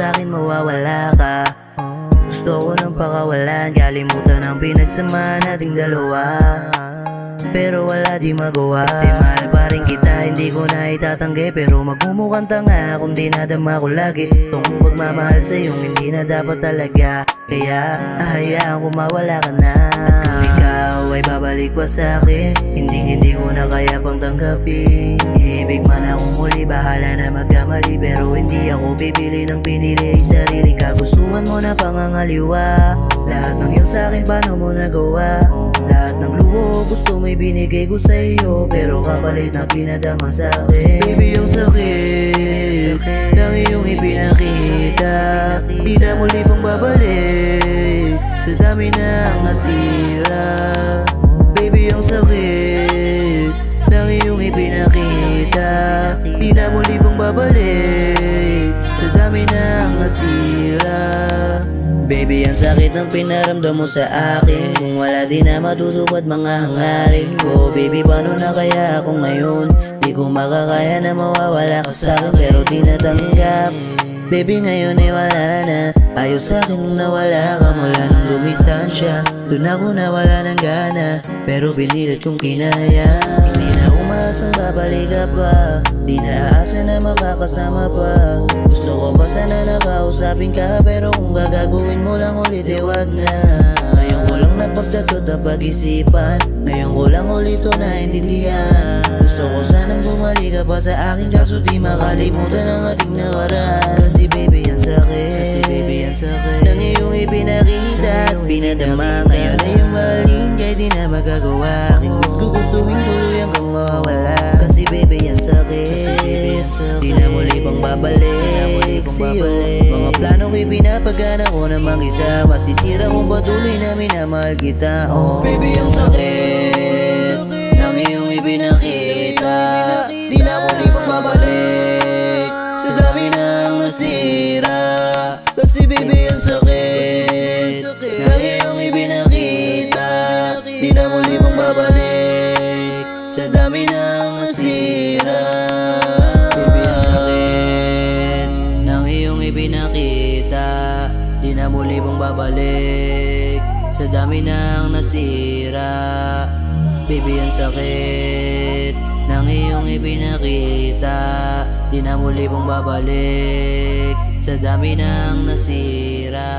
sa'kin mawawala ka. Gusto ko nang pakawalan, kalimutan ang pinagsama nating dalawa. Pero wala di magawa, kasi mahal pa rin kita, hindi ko na itatanggi. Pero magmumukhang tanga kung di nadama ko lagi itong pagmamahal sa'yong hindi na dapat talaga. Kaya ahayaan ko mawala ka na. At kung ikaw ay babalik pa sa'kin, hindi ko na kaya pang tanggapin. Iibig man akong muli, bahala na magkamali. Pero hindi ako bibili ng pinili sariling kagustuhan mo na pangangaliwa. Lahat ng yun sa'kin paano mo nagawa? Lahat ng luho gusto mo'y binigay ko sa'yo, pero kapalit na pinadama sa'kin. Baby, yung sakit ng iyong ipinakita, di na muli pang babalik sa dami ng nasira. Baby, yung sakit ng iyong ipinakita, di na muli pang babalik sa dami ng nasira. Baby, ang sakit ng pinaramdam mo sa akin, kung wala di na matutupad mga hangarin ko. Baby, paano na kaya ako ngayon? Di ko makakaya na mawawala ka sa'kin, pero di natanggap. Baby, ngayon ay wala na. Ayos sa'kin nung nawala ka mula nung lumistansya. Doon ako nawala ng gana, pero pinilit kong kinaya. Hindi na umasang babalik ka pa, di na aasa na makakasama pa. Gusto ko pa sana nakausapin ka, pero kung gagawin mo lang ulit, wag na. Ngayon ko lang napagdatot ang pag-isipan, ngayon ko lang ulit ito naintindihan. Gusto ko sanang bumalik ka pa sa akin, kaso di makalimutan ang ating nakaraan. Kasi baby, yan sakit ng iyong ipinakita at pinadama. Ngayon ay yung maling, kahit di na magagawa. Aking gustuhin tuloy hanggang mawawala. Kasi baby, yan sakit, di na muli pang babalik sa'yo. Mga plano ko'y pinapagana ko na mag-isa, masisira kung patuloy na minamahal kita. Oh baby, ang sakit ng iyong ipinakita, di na muli pang babalik sa dami ng nasira. Kasi baby, ang sakit ng iyong ipinakita, di na muli pang babalik sa dami ng nasira. Baby, ang sakit ng iyong ipinakita, di na muli pang babalik sa dami ng nasira. Baby, ang sakit ng iyong ipinakita, di na muli pang babalik sa dami ng nasira.